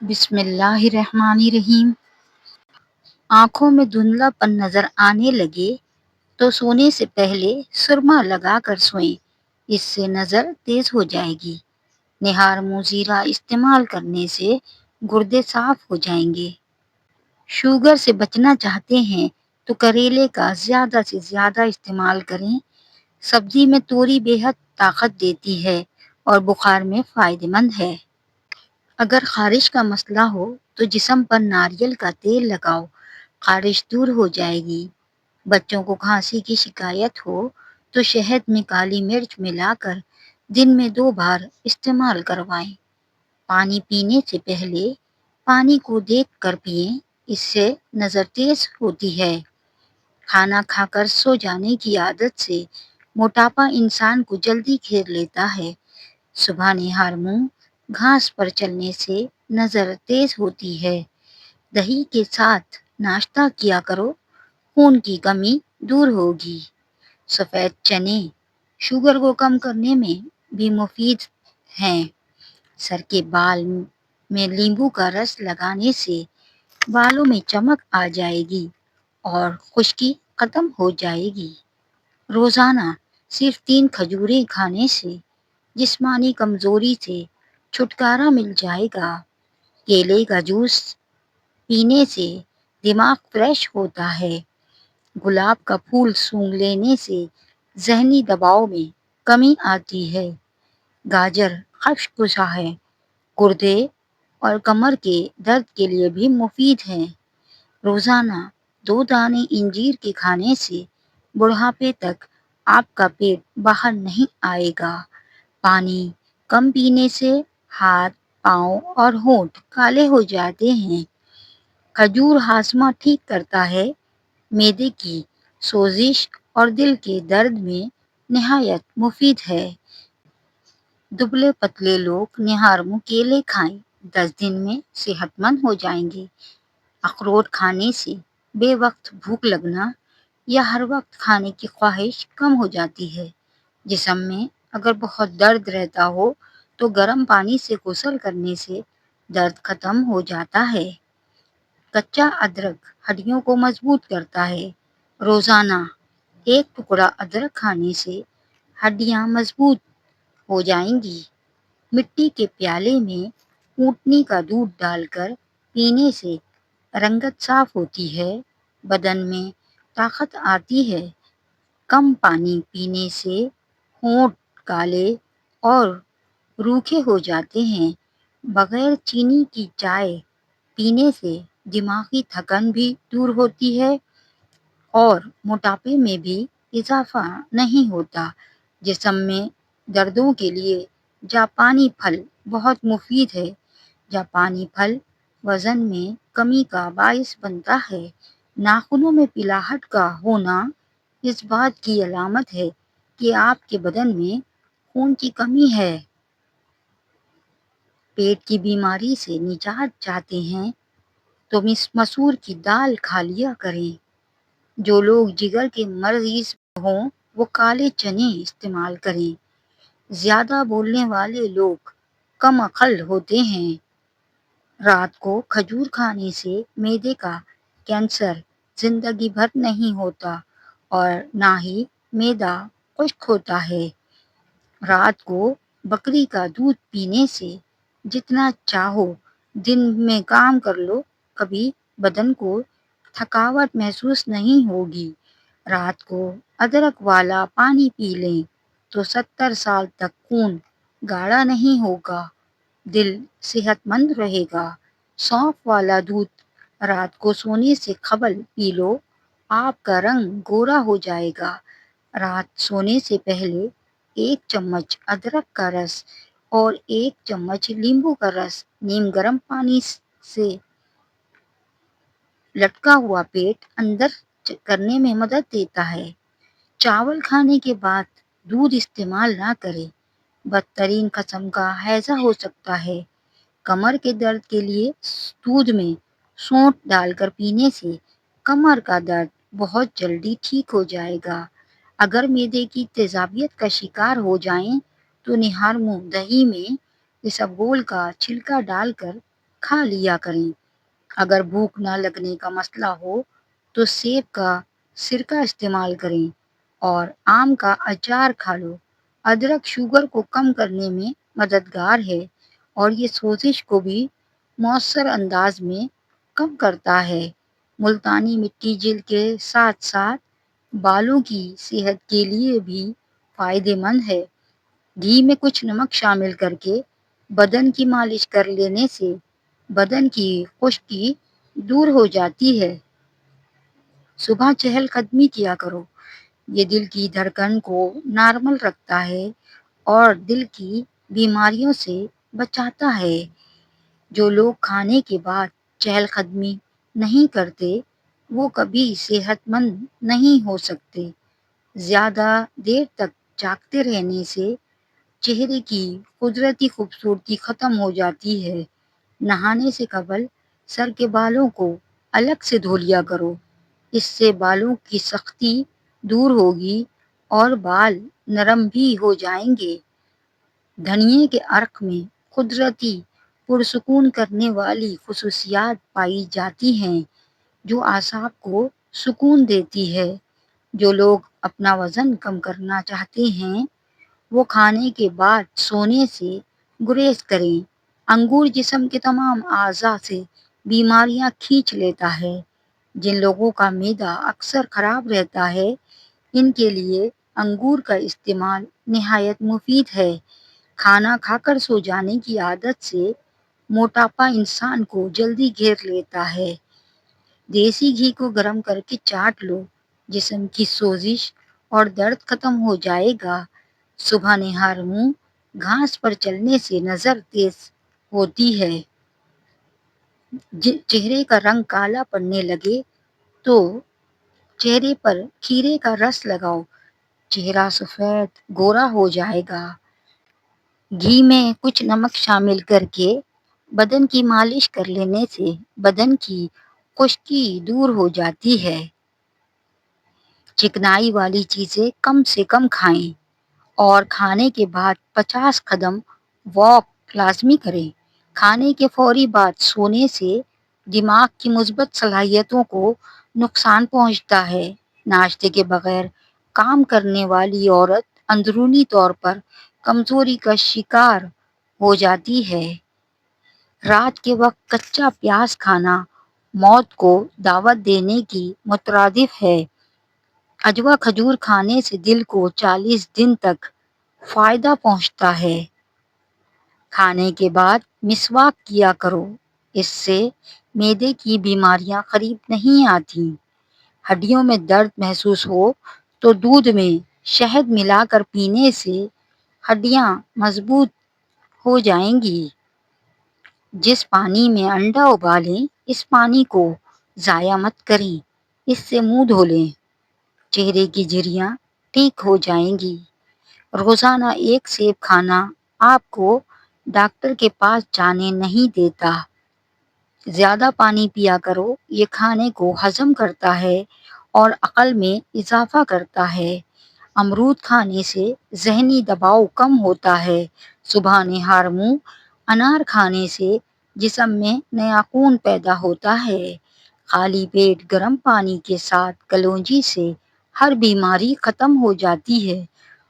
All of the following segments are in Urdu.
بسم اللہ الرحمن الرحیم۔ آنکھوں میں دھندلا پن نظر آنے لگے تو سونے سے پہلے سرما لگا کر سوئیں، اس سے نظر تیز ہو جائے گی۔ نہار منہ زیرہ استعمال کرنے سے گردے صاف ہو جائیں گے۔ شوگر سے بچنا چاہتے ہیں تو کریلے کا زیادہ سے زیادہ استعمال کریں۔ سبزی میں توری بے حد طاقت دیتی ہے اور بخار میں فائدہ مند ہے۔ اگر خارش کا مسئلہ ہو تو جسم پر ناریل کا تیل لگاؤ، خارش دور ہو جائے گی۔ بچوں کو کھانسی کی شکایت ہو تو شہد میں کالی مرچ ملا کر دن میں 2 بار استعمال کروائیں۔ پانی پینے سے پہلے پانی کو دیکھ کر پئیں، اس سے نظر تیز ہوتی ہے۔ کھانا کھا کر سو جانے کی عادت سے موٹاپا انسان کو جلدی گھیر لیتا ہے۔ صبح نہار منہ گھاس پر چلنے سے نظر تیز ہوتی ہے۔ دہی کے ساتھ ناشتہ کیا کرو، خون کی کمی دور ہوگی۔ سفید چنے شوگر کو کم کرنے میں بھی مفید ہیں۔ سر کے بال میں لیمبو کا رس لگانے سے بالوں میں چمک آ جائے گی اور خشکی ختم ہو جائے گی۔ روزانہ صرف 3 کھجوریں کھانے سے جسمانی کمزوری سے چھٹکارا مل جائے گا۔ کیلے کا جوس پینے سے دماغ فریش ہوتا ہے۔ گلاب کا پھول سونگھ لینے سے ذہنی دباؤ میں کمی آتی ہے۔ گاجر خشک کشا ہے، گردے اور کمر کے درد کے لیے بھی مفید ہے۔ روزانہ 2 دانے انجیر کے کھانے سے بڑھاپے تک آپ کا پیٹ باہر نہیں آئے گا۔ پانی کم پینے سے ہاتھ، پاؤں اور ہونٹ کالے ہو جاتے ہیں۔ کھجور ہاضمہ ٹھیک کرتا ہے۔ معدے کی سوزش اور دل کے درد میں نہایت مفید ہے۔ دبلے پتلے لوگ نہار منہ کیلے کھائیں، 10 دن میں صحت مند ہو جائیں گے۔ اخروٹ کھانے سے بے وقت بھوک لگنا یا ہر وقت کھانے کی خواہش کم ہو جاتی ہے۔ جسم میں اگر بہت درد رہتا ہو تو گرم پانی سے غسل کرنے سے درد ختم ہو جاتا ہے۔ کچا ادرک ہڈیوں کو مضبوط کرتا ہے۔ روزانہ 1 ٹکڑا ادرک کھانے سے ہڈیاں مضبوط ہو جائیں گی۔ مٹی کے پیالے میں اونٹنی کا دودھ ڈال کر پینے سے رنگت صاف ہوتی ہے، بدن میں طاقت آتی ہے۔ کم پانی پینے سے ہونٹ کالے اور روکھے ہو جاتے ہیں۔ بغیر چینی کی چائے پینے سے دماغی تھکن بھی دور ہوتی ہے اور موٹاپے میں بھی اضافہ نہیں ہوتا۔ جسم میں دردوں کے لیے جاپانی پھل بہت مفید ہے۔ جاپانی پھل وزن میں کمی کا باعث بنتا ہے۔ ناخنوں میں پلاہٹ کا ہونا اس بات کی علامت ہے کہ آپ کے بدن میں خون کی کمی ہے۔ پیٹ کی بیماری سے نجات چاہتے ہیں تو مسور کی دال کھا لیا کریں۔ جو لوگ جگر کے مریض ہوں وہ کالے چنے استعمال کریں۔ زیادہ بولنے والے لوگ کم عقل ہوتے ہیں۔ رات کو کھجور کھانے سے معدے کا کینسر زندگی بھر نہیں ہوتا اور نہ ہی معدہ خشک ہوتا ہے۔ رات کو بکری کا دودھ پینے سے جتنا چاہو دن میں کام کر لو، کبھی بدن کو تھکاوٹ محسوس نہیں ہوگی۔ رات کو ادرک والا پانی پی لیں تو 70 سال تک خون گاڑھا نہیں ہوگا، دل صحت مند رہے گا۔ سونف والا دودھ رات کو سونے سے قبل پی لو، آپ کا رنگ گورا ہو جائے گا۔ رات سونے سے پہلے 1 چمچ ادرک کا رس اور 1 چمچ لیمبو کا رس نیم گرم پانی سے لٹکا ہوا پیٹ اندر کرنے میں مدد دیتا ہے۔ چاول کھانے کے بعد دودھ استعمال نہ کریں، بدترین قسم کا ہیضہ ہو سکتا ہے۔ کمر کے درد کے لیے دودھ میں سونٹ ڈال کر پینے سے کمر کا درد بہت جلدی ٹھیک ہو جائے گا۔ اگر معدے کی تیزابیت کا شکار ہو جائیں تو نہار منہ دہی میں اسبگول کا چھلکا ڈال کر کھا لیا کریں۔ اگر بھوک نہ لگنے کا مسئلہ ہو تو سیب کا سرکہ استعمال کریں اور آم کا اچار کھا لو۔ ادرک شوگر کو کم کرنے میں مددگار ہے اور یہ سوزش کو بھی مؤثر انداز میں کم کرتا ہے۔ ملتانی مٹی جلد کے ساتھ ساتھ بالوں کی صحت کے لیے بھی فائدہ مند ہے۔ گھی میں کچھ نمک شامل کر کے بدن کی مالش کر لینے سے بدن کی خشکی دور ہو جاتی ہے۔ صبح چہل قدمی کیا کرو، یہ دل کی دھڑکن کو نارمل رکھتا ہے اور دل کی بیماریوں سے بچاتا ہے۔ جو لوگ کھانے کے بعد چہل قدمی نہیں کرتے وہ کبھی صحت مند نہیں ہو سکتے۔ زیادہ دیر تک جاگتے رہنے سے چہرے کی قدرتی خوبصورتی ختم ہو جاتی ہے۔ نہانے سے قبل سر کے بالوں کو الگ سے دھو لیا کرو، اس سے بالوں کی سختی دور ہوگی اور بال نرم بھی ہو جائیں گے۔ دھنیے کے عرق میں قدرتی پرسکون کرنے والی خصوصیات پائی جاتی ہیں جو اعصاب کو سکون دیتی ہے۔ جو لوگ اپنا وزن کم کرنا چاہتے ہیں وہ کھانے کے بعد سونے سے گریز کریں۔ انگور جسم کے تمام اعضاء سے بیماریاں کھینچ لیتا ہے۔ جن لوگوں کا معدہ اکثر خراب رہتا ہے ان کے لیے انگور کا استعمال نہایت مفید ہے۔ کھانا کھا کر سو جانے کی عادت سے موٹاپا انسان کو جلدی گھیر لیتا ہے۔ دیسی گھی کو گرم کر کے چاٹ لو، جسم کی سوزش اور درد ختم ہو جائے گا۔ صبح نہار منہ گھاس پر چلنے سے نظر تیز ہوتی ہے۔ چہرے کا رنگ کالا پڑنے لگے تو چہرے پر کھیرے کا رس لگاؤ، چہرہ سفید گورا ہو جائے گا۔ گھی میں کچھ نمک شامل کر کے بدن کی مالش کر لینے سے بدن کی خشکی دور ہو جاتی ہے۔ چکنائی والی چیزیں کم سے کم کھائیں اور کھانے کے بعد 50 قدم واک لازمی کریں۔ کھانے کے فوری بعد سونے سے دماغ کی مثبت صلاحیتوں کو نقصان پہنچتا ہے۔ ناشتے کے بغیر کام کرنے والی عورت اندرونی طور پر کمزوری کا شکار ہو جاتی ہے۔ رات کے وقت کچا پیاز کھانا موت کو دعوت دینے کی مترادف ہے۔ عجوا کھجور کھانے سے دل کو 40 دن تک فائدہ پہنچتا ہے۔ کھانے کے بعد مسواک کیا کرو، اس سے معدے کی بیماریاں قریب نہیں آتی۔ ہڈیوں میں درد محسوس ہو تو دودھ میں شہد ملا کر پینے سے ہڈیاں مضبوط ہو جائیں گی۔ جس پانی میں انڈا ابالیں اس پانی کو ضائع مت کریں، اس سے منہ دھو لیں، چہرے کی جھریاں ٹھیک ہو جائیں گی۔ روزانہ ایک سیب کھانا آپ کو ڈاکٹر کے پاس جانے نہیں دیتا۔ زیادہ پانی پیا کرو، یہ کھانے کو ہضم کرتا ہے اور عقل میں اضافہ کرتا ہے۔ امرود کھانے سے ذہنی دباؤ کم ہوتا ہے۔ صبح نہار منہ انار کھانے سے جسم میں نیا خون پیدا ہوتا ہے۔ خالی پیٹ گرم پانی کے ساتھ کلونجی سے ہر بیماری ختم ہو جاتی ہے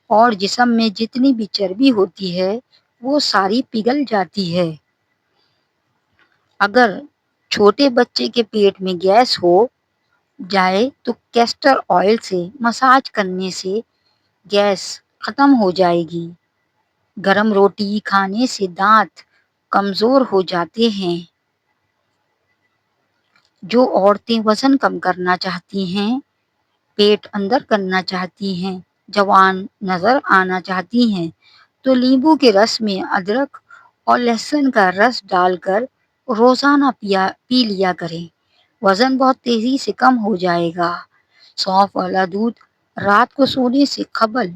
اور جسم میں جتنی بھی چربی ہوتی ہے وہ ساری پگھل جاتی ہے۔ اگر چھوٹے بچے کے پیٹ میں گیس ہو جائے تو کیسٹر آئل سے مساج کرنے سے گیس ختم ہو جائے گی۔ گرم روٹی کھانے سے دانت کمزور ہو جاتے ہیں۔ جو عورتیں وزن کم کرنا چاہتی ہیں، پیٹ اندر کرنا چاہتی ہیں، جوان نظر آنا چاہتی ہیں تو لیمبو کے رس میں ادرک اور لہسن کا رس ڈال کر روزانہ پی لیا کریں، وزن بہت تیزی سے کم ہو جائے گا۔ سونف والا دودھ رات کو سونے سے قبل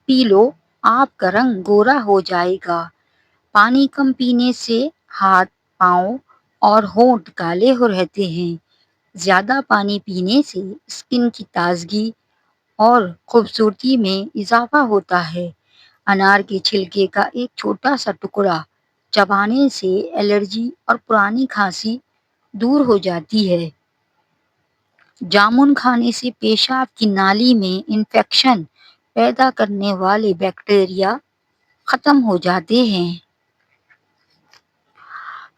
پی لو، آپ کا رنگ گورا ہو جائے گا۔ پانی کم پینے سے ہاتھ، پاؤں اور ہونٹ کالے ہو رہتے ہیں۔ زیادہ پانی پینے سے اسکن کی تازگی اور خوبصورتی میں اضافہ ہوتا ہے۔ انار کے چھلکے کا ایک چھوٹا سا ٹکڑا چبانے سے الرجی اور پرانی کھانسی دور ہو جاتی ہے۔ جامن کھانے سے پیشاب کی نالی میں انفیکشن پیدا کرنے والے بیکٹیریا ختم ہو جاتے ہیں۔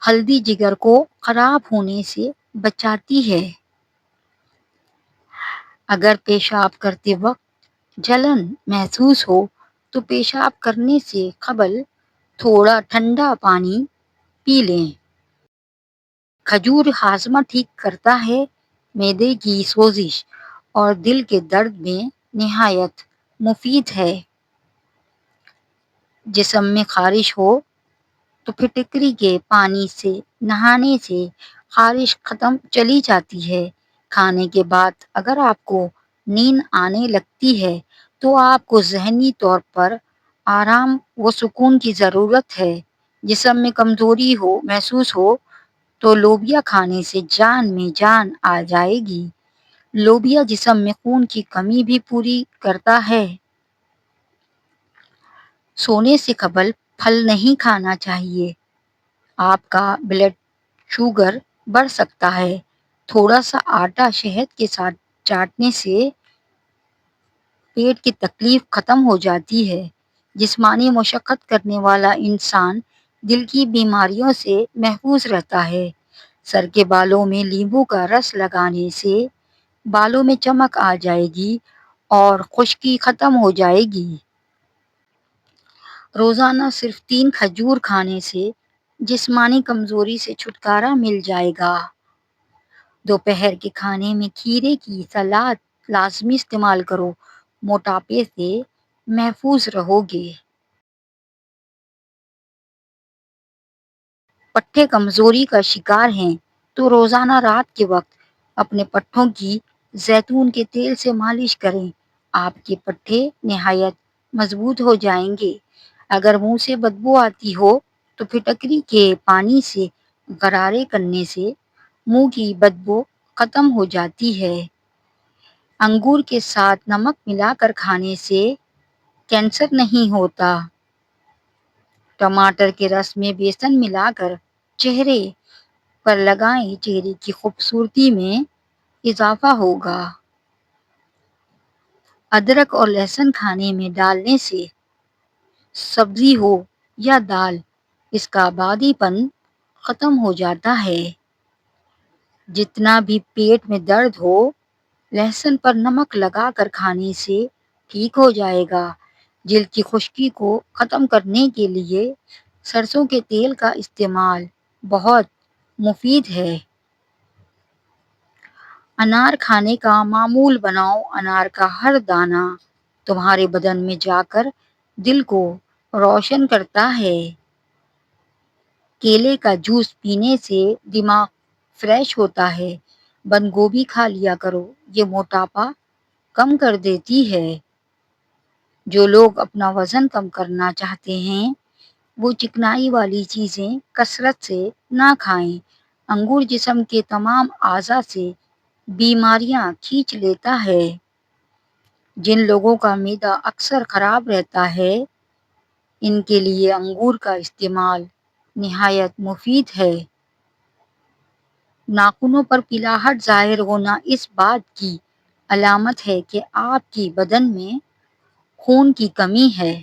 ہلدی جگر کو خراب ہونے سے بچاتی ہے۔ اگر پیشاب کرتے وقت جلن محسوس ہو تو پیشاب کرنے سے قبل تھوڑا ٹھنڈا پانی پی لیں۔ کھجور ہاضمہ ٹھیک کرتا ہے، معدے کی سوزش اور دل کے درد میں نہایت مفید ہے۔ جسم میں خارش ہو تو پھٹکری کے پانی سے نہانے سے خارش چلی جاتی ہے۔ کھانے کے بعد اگر آپ کو نیند آنے لگتی ہے تو آپ کو ذہنی طور پر آرام و سکون کی ضرورت ہے۔ جسم میں کمزوری محسوس ہو تو لوبیا کھانے سے جان میں جان آ جائے گی۔ لوبیا جسم میں خون کی کمی بھی پوری کرتا ہے۔ سونے سے قبل پھل نہیں کھانا چاہیے، آپ کا بلڈ شوگر بڑھ سکتا ہے۔ تھوڑا سا آٹا شہد کے ساتھ چاٹنے سے پیٹ کی تکلیف ختم ہو جاتی ہے۔ جسمانی مشقت کرنے والا انسان دل کی بیماریوں سے محفوظ رہتا ہے۔ سر کے بالوں میں لیمبو کا رس لگانے سے بالوں میں چمک آ جائے گی اور خشکی ختم ہو جائے گی۔ روزانہ صرف 3 کھجور کھانے سے جسمانی کمزوری سے چھٹکارا مل جائے گا۔ دوپہر کے کھانے میں کھیرے کی سلاد لازمی استعمال کرو، موٹاپے سے محفوظ رہو گے۔ پٹھے کمزوری کا شکار ہیں تو روزانہ رات کے وقت اپنے پٹھوں کی زیتون کے تیل سے مالش کریں، آپ کے پٹھے نہایت مضبوط ہو جائیں گے۔ اگر منہ سے بدبو آتی ہو تو پھٹکری کے پانی سے غرارے کرنے سے منہ کی بدبو ختم ہو جاتی ہے۔ انگور کے ساتھ نمک ملا کر کھانے سے کینسر نہیں ہوتا۔ ٹماٹر کے رس میں بیسن ملا کر چہرے پر لگائیں، چہرے کی خوبصورتی میں اضافہ ہوگا۔ ادرک اور لہسن کھانے میں ڈالنے سے سبزی ہو یا دال، اس کا بادی پن ختم ہو جاتا ہے۔ جتنا بھی پیٹ میں درد ہو، لہسن پر نمک لگا کر کھانے سے ٹھیک ہو جائے گا۔ جلد کی خشکی کو ختم کرنے کے لیے سرسوں کے تیل کا استعمال بہت مفید ہے۔ انار کھانے کا معمول بناؤ، انار کا ہر دانہ تمہارے بدن میں جا کر دل کو روشن کرتا ہے۔ کیلے کا جوس پینے سے دماغ فریش ہوتا ہے۔ بند گوبھی کھا لیا کرو، یہ موٹاپا کم کر دیتی ہے۔ جو لوگ اپنا وزن کم کرنا چاہتے ہیں وہ چکنائی والی چیزیں کثرت سے نہ کھائیں۔ انگور جسم کے تمام اعضاء سے بیماریاں کھینچ لیتا ہے۔ جن لوگوں کا معدہ اکثر خراب رہتا ہے ان کے لیے انگور کا استعمال نہایت مفید ہے۔ ناخنوں پر پلاہٹ ظاہر ہونا اس بات کی علامت ہے کہ آپ کی بدن میں خون کی کمی ہے۔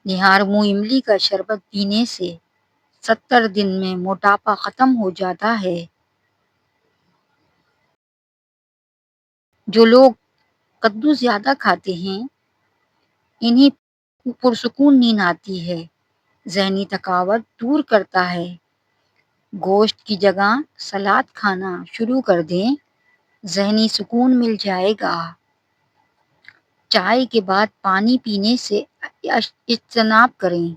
نہار منہ املی کا شربت پینے سے 70 دن میں موٹاپا ختم ہو جاتا ہے۔ جو لوگ کدو زیادہ کھاتے ہیں انہیں پرسکون نیند آتی ہے، ذہنی تھکاوٹ دور کرتا ہے۔ گوشت کی جگہ سلاد کھانا شروع کر دیں، ذہنی سکون مل جائے گا۔ چائے کے بعد پانی پینے سے اجتناب کریں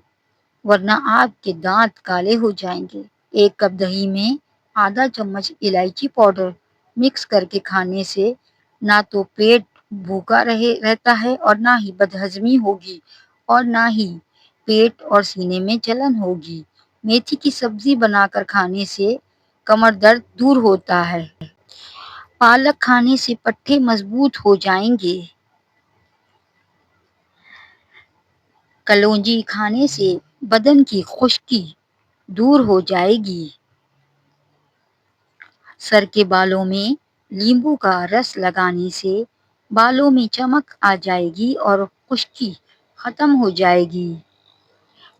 ورنہ آپ کے دانت کالے ہو جائیں گے۔ 1 کپ دہی میں آدھا چمچ الائچی پاؤڈر مکس کر کے کھانے سے نہ تو پیٹ بھوکا رہتا ہے اور نہ ہی بدہضمی ہوگی اور نہ ہی پیٹ اور سینے میں جلن ہوگی۔ میتھی کی سبزی بنا کر کھانے سے کمر درد دور ہوتا ہے۔ پالک کھانے سے پٹھے مضبوط ہو جائیں گے۔ کلونجی کھانے سے بدن کی خشکی دور ہو جائے گی۔ سر کے بالوں میں لیمبو کا رس لگانے سے بالوں میں چمک آ جائے گی اور خشکی ختم ہو جائے گی۔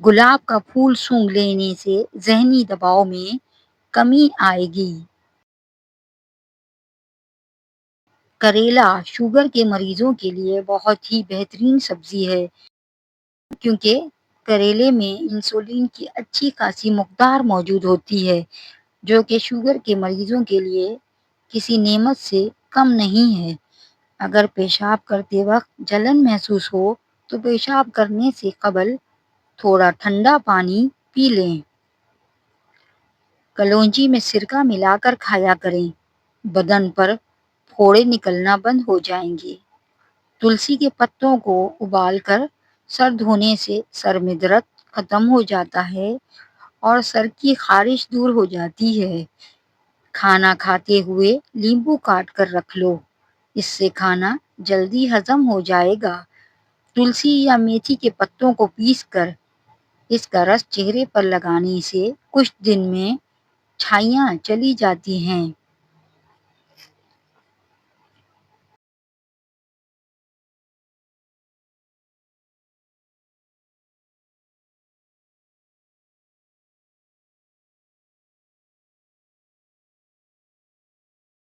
گلاب کا پھول سونگھ لینے سے ذہنی دباؤ میں کمی آئے گی۔ کریلا شوگر کے مریضوں کے لیے بہت ہی بہترین سبزی ہے، کیونکہ کریلے میں انسولین کی اچھی خاصی مقدار موجود ہوتی ہے، جو کہ شوگر کے مریضوں کے لیے کسی نعمت سے کم نہیں ہے۔ اگر پیشاب کرتے وقت جلن محسوس ہو تو پیشاب کرنے سے قبل تھوڑا ٹھنڈا پانی پی لیں۔ کلونجی میں سرکہ ملا کر کھایا کریں، بدن پر پھوڑے نکلنا بند ہو جائیں گے۔ تلسی کے پتوں کو ابال کر سر دھونے سے سر میں درد ختم ہو جاتا ہے اور سر کی خارش دور ہو جاتی ہے۔ کھانا کھاتے ہوئے لیمبو کاٹ کر رکھ لو، اس سے کھانا جلدی ہضم ہو جائے گا۔ تلسی یا میتھی کے پتوں کو پیس کر اس کا رس چہرے پر لگانے سے کچھ دن میں چھائیاں چلی جاتی ہیں۔